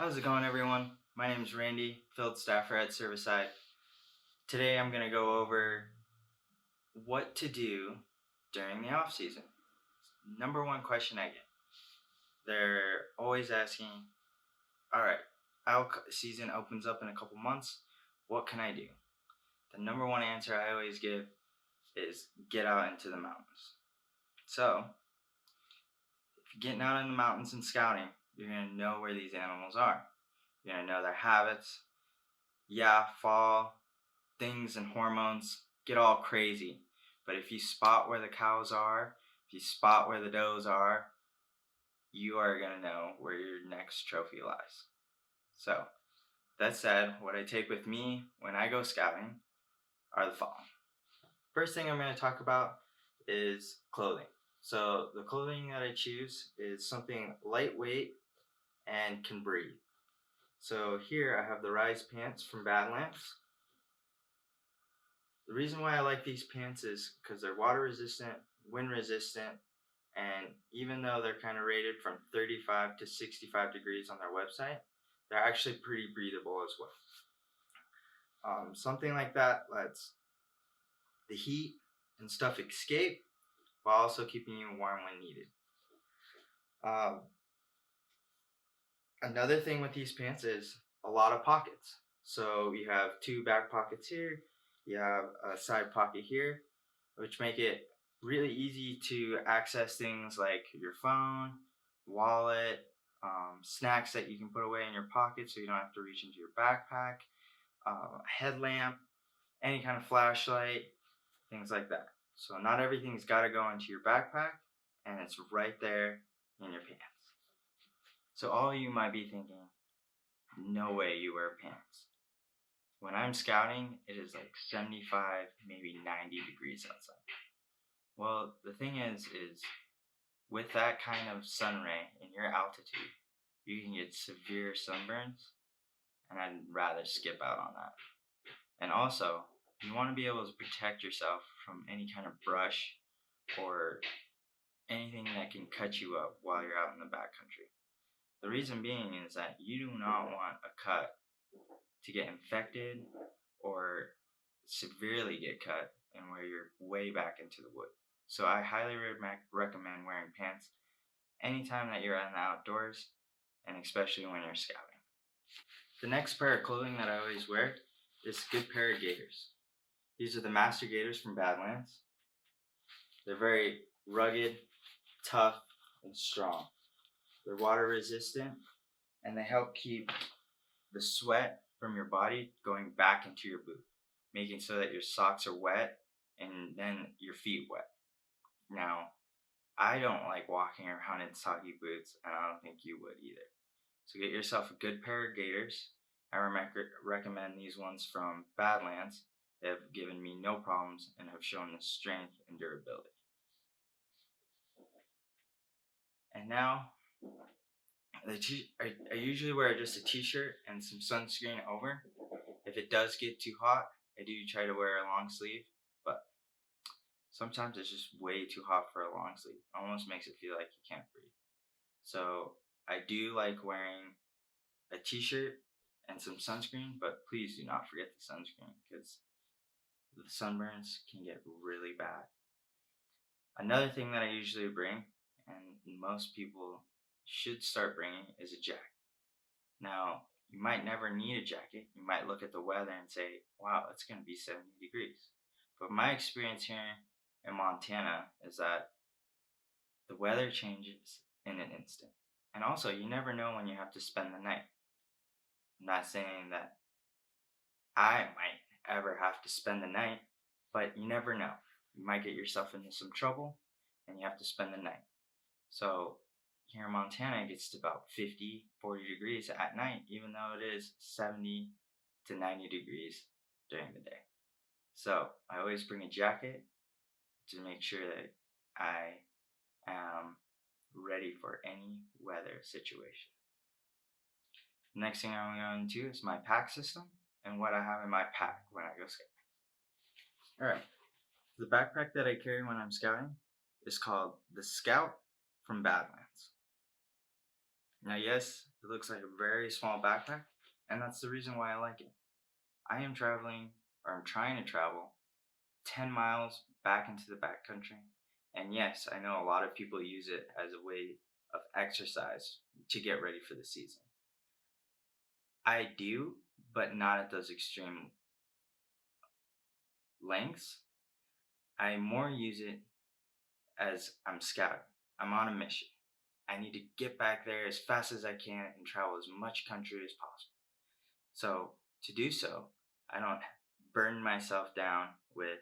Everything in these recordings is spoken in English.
How's it going, everyone? My name is Randy, field staffer at Cervicide. Today I'm going to go over what to do during the off season. Number one question I get. They're always asking, alright, our season opens up in a couple months. What can I do? The number one answer I always give is get out into the mountains. So, if you're getting out in the mountains and scouting, you're going to know where these animals are. You're going to know their habits. Yeah, fall, things and hormones get all crazy. But if you spot where the cows are, if you spot where the does are, you are going to know where your next trophy lies. So, that said, what I take with me when I go scouting are the following. First thing I'm going to talk about is clothing. So, the clothing that I choose is something lightweight and can breathe. So here I have the Rise pants from Badlands. The reason why I like these pants is because they're water resistant, wind resistant, and even though they're kind of rated from 35 to 65 degrees on their website, they're actually pretty breathable as well. Something like that lets the heat and stuff escape while also keeping you warm when needed. Another thing with these pants is a lot of pockets. So you have two back pockets here, you have a side pocket here, which make it really easy to access things like your phone, wallet, snacks that you can put away in your pocket so you don't have to reach into your backpack, headlamp, any kind of flashlight, things like that. So not everything's got to go into your backpack, and it's right there in your pants. So all of you might be thinking, no way you wear pants. When I'm scouting, it is like 75, maybe 90 degrees outside. Well, the thing is with that kind of sun ray in your altitude, you can get severe sunburns, and I'd rather skip out on that. And also, you want to be able to protect yourself from any kind of brush or anything that can cut you up while you're out in the backcountry. The reason being is that you do not want a cut to get infected or severely get cut and where you're way back into the wood. So I highly recommend wearing pants anytime that you're in the outdoors, and especially when you're scouting. The next pair of clothing that I always wear is a good pair of gaiters. These are the Master Gaiters from Badlands. They're very rugged, tough, and strong. They're water resistant, and they help keep the sweat from your body going back into your boot, making so that your socks are wet and then your feet wet. Now, I don't like walking around in soggy boots, and I don't think you would either. So get yourself a good pair of gaiters. I recommend these ones from Badlands. They have given me no problems and have shown the strength and durability. And now, I usually wear just a t-shirt and some sunscreen over. If it does get too hot, I do try to wear a long sleeve, but sometimes it's just way too hot for a long sleeve. It almost makes it feel like you can't breathe. So I do like wearing a t-shirt and some sunscreen, but please do not forget the sunscreen because the sunburns can get really bad. Another thing that I usually bring, and most people should start bringing, is a jacket. Now, you might never need a jacket. You might look at the weather and say, wow, it's going to be 70 degrees. But my experience here in Montana is that the weather changes in an instant. And also, you never know when you have to spend the night. I'm not saying that I might ever have to spend the night, but you never know. You might get yourself into some trouble and you have to spend the night. So here in Montana, it gets to about 50, 40 degrees at night, even though it is 70 to 90 degrees during the day. So I always bring a jacket to make sure that I am ready for any weather situation. The next thing I'm going to do is my pack system and what I have in my pack when I go scouting. Alright, the backpack that I carry when I'm scouting is called the Scout from Badlands. Now, yes, it looks like a very small backpack, and that's the reason why I like it. I am traveling, or I'm trying to travel, 10 miles back into the backcountry. And yes, I know a lot of people use it as a way of exercise to get ready for the season. I do, but not at those extreme lengths. I more use it as I'm scouting. I'm on a mission. I need to get back there as fast as I can and travel as much country as possible. So, to do so, I don't burn myself down with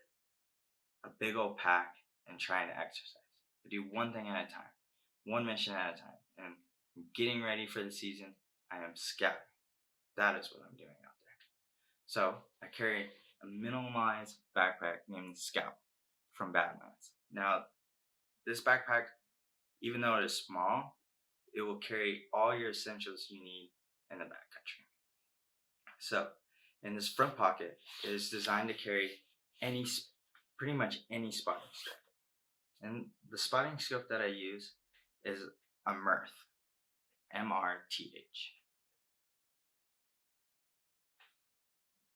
a big old pack and trying to exercise. I do one thing at a time, one mission at a time. And getting ready for the season, I am scouting. That is what I'm doing out there. So I carry a minimalized backpack named Scout from Badlands. Now, this backpack, even though it is small, it will carry all your essentials you need in the backcountry. So, in this front pocket, it is designed to carry pretty much any spotting scope. And the spotting scope that I use is a Mirth, MRTH.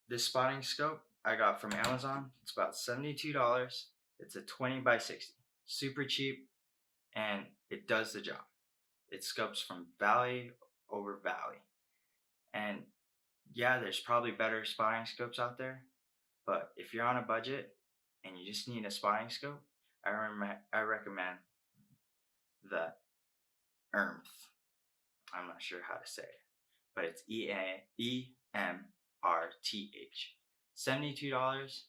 This spotting scope I got from Amazon. It's about $72. It's a 20 by 60, super cheap, and it does the job. It scopes from valley over valley. And yeah, there's probably better spotting scopes out there, but if you're on a budget and you just need a spotting scope, I recommend the EMRTH. I'm not sure how to say it, but it's EMRTH. $72,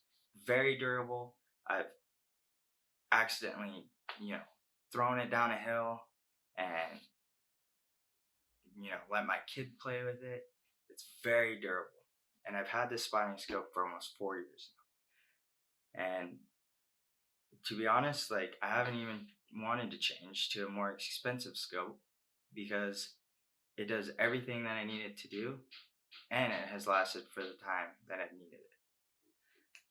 very durable. I've accidentally, thrown it down a hill and, let my kid play with it. It's very durable. And I've had this spotting scope for almost 4 years now. And to be honest, I haven't even wanted to change to a more expensive scope because it does everything that I need it to do, and it has lasted for the time that I've needed it.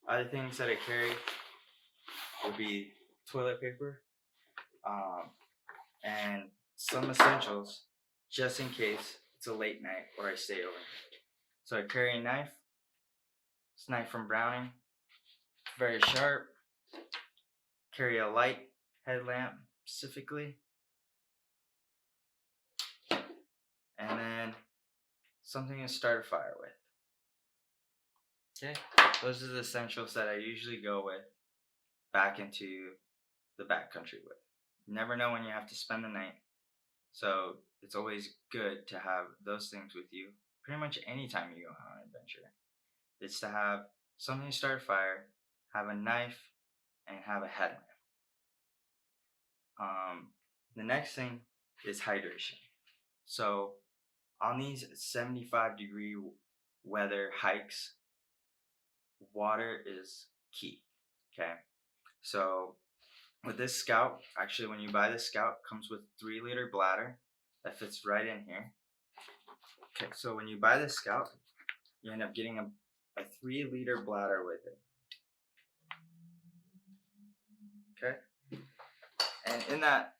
Other things that I carry would be toilet paper, and some essentials just in case it's a late night or I stay over. So I carry a knife. It's a knife from Browning, very sharp. Carry a light headlamp specifically, and then something to start a fire with. Okay, those are the essentials that I usually go with back into the backcountry with. You never know when you have to spend the night, so it's always good to have those things with you pretty much anytime you go on an adventure. It's to have something to start a fire, have a knife, and have a headlamp. The next thing is hydration. So on these 75-degree weather hikes, water is key. Okay, so with this Scout, actually when you buy this Scout, it comes with a 3-liter bladder that fits right in here. Okay, so when you buy this Scout, you end up getting a 3-liter bladder with it. Okay, and in that,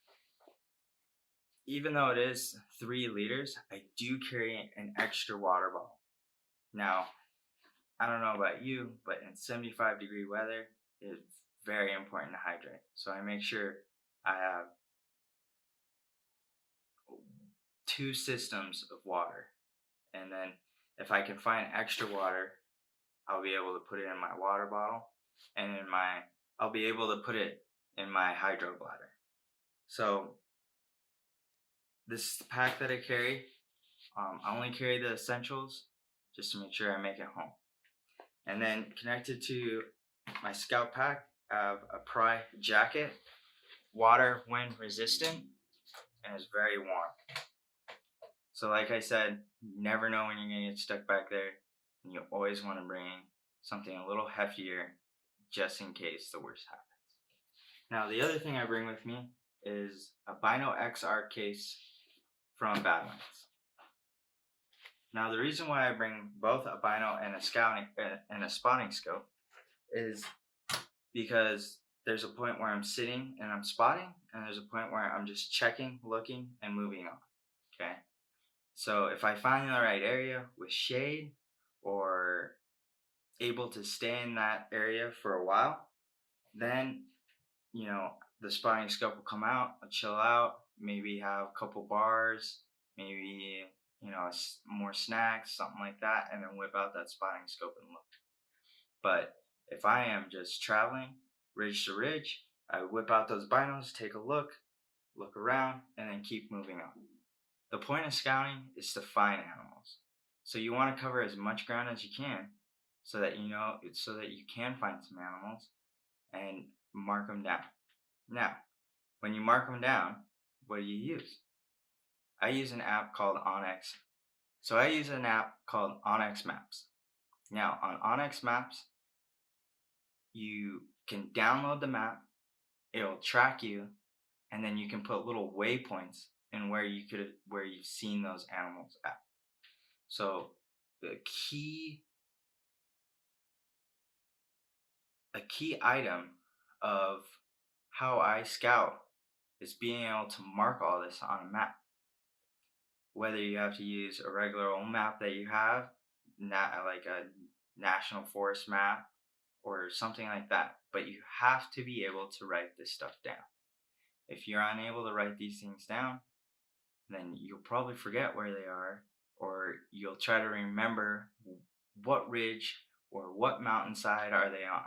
even though it is 3 liters, I do carry an extra water bottle. Now, I don't know about you, but in 75-degree weather, it's very important to hydrate. So I make sure I have 2 systems of water. And then if I can find extra water, I'll be able to put it in my water bottle, and I'll be able to put it in my hydro bladder. So this pack that I carry, I only carry the essentials just to make sure I make it home. And then connected to my Scout pack, I have a Pry jacket, water wind resistant, and it's very warm. So like I said, you never know when you're going to get stuck back there, and you always want to bring something a little heftier just in case the worst happens. Now the other thing I bring with me is a Bino XR case from Badlands. Now the reason why I bring both a Bino and a spotting scope is because there's a point where I'm sitting and I'm spotting, and there's a point where I'm just checking, looking, and moving on. Okay, So if I find the right area with shade or able to stay in that area for a while, then, the spotting scope will come out, I'll chill out, maybe have a couple bars, maybe, more snacks, something like that, and then whip out that spotting scope and look. But if I am just traveling ridge to ridge, I whip out those binos, take a look around, and then keep moving on. The point of scouting is to find animals. So you want to cover as much ground as you can so that you can find some animals and mark them down. Now, when you mark them down, what do you use? I use an app called Onyx. So I use an app called Onyx Maps. Now, on Onyx Maps, you can download the map, it'll track you, and then you can put little waypoints in where you've seen those animals at. So a key item of how I scout is being able to mark all this on a map. Whether you have to use a regular old map that you have, not like a national forest map or something like that, but you have to be able to write this stuff down. If you're unable to write these things down, then you'll probably forget where they are, or you'll try to remember what ridge or what mountainside are they on.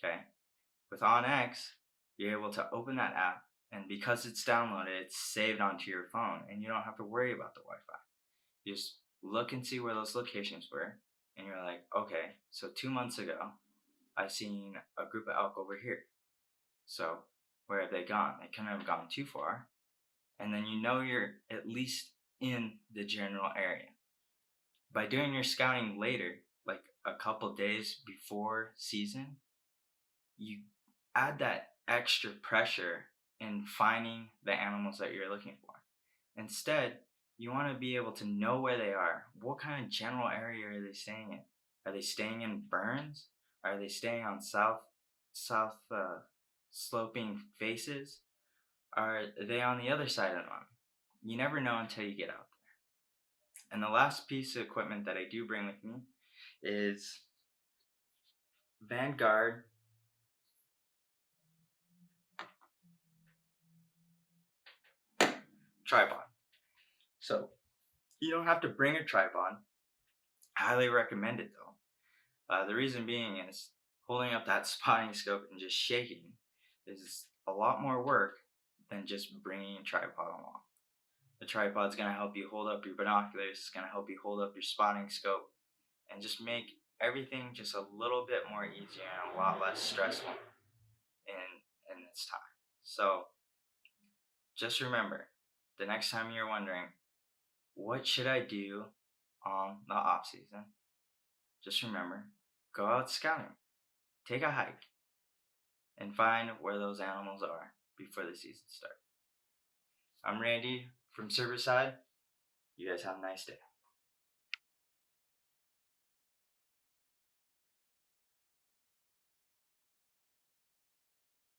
Okay? With OnX, you're able to open that app, and because it's downloaded, it's saved onto your phone, and you don't have to worry about the Wi-Fi. You just look and see where those locations were, and you're like, okay, so 2 months ago, I seen a group of elk over here. So where have they gone? They couldn't have gone too far. And then you're at least in the general area. By doing your scouting later, like a couple days before season, you add that extra pressure in finding the animals that you're looking for. Instead, you want to be able to know where they are. What kind of general area are they staying in? Are they staying in burns? Are they staying on south sloping faces? Are they on the other side of the mountain? You never know until you get out there. And the last piece of equipment that I do bring with me is Vanguard tripod. So you don't have to bring a tripod. I highly recommend it though. The reason being is holding up that spotting scope and just shaking is a lot more work than just bringing a tripod along. The tripod's going to help you hold up your binoculars, it's going to help you hold up your spotting scope, and just make everything just a little bit more easier and a lot less stressful in this time. So just remember, the next time you're wondering, what should I do on the off season? Just remember, go out scouting, take a hike, and find where those animals are before the season starts. I'm Randy from Cervicide. You guys have a nice day.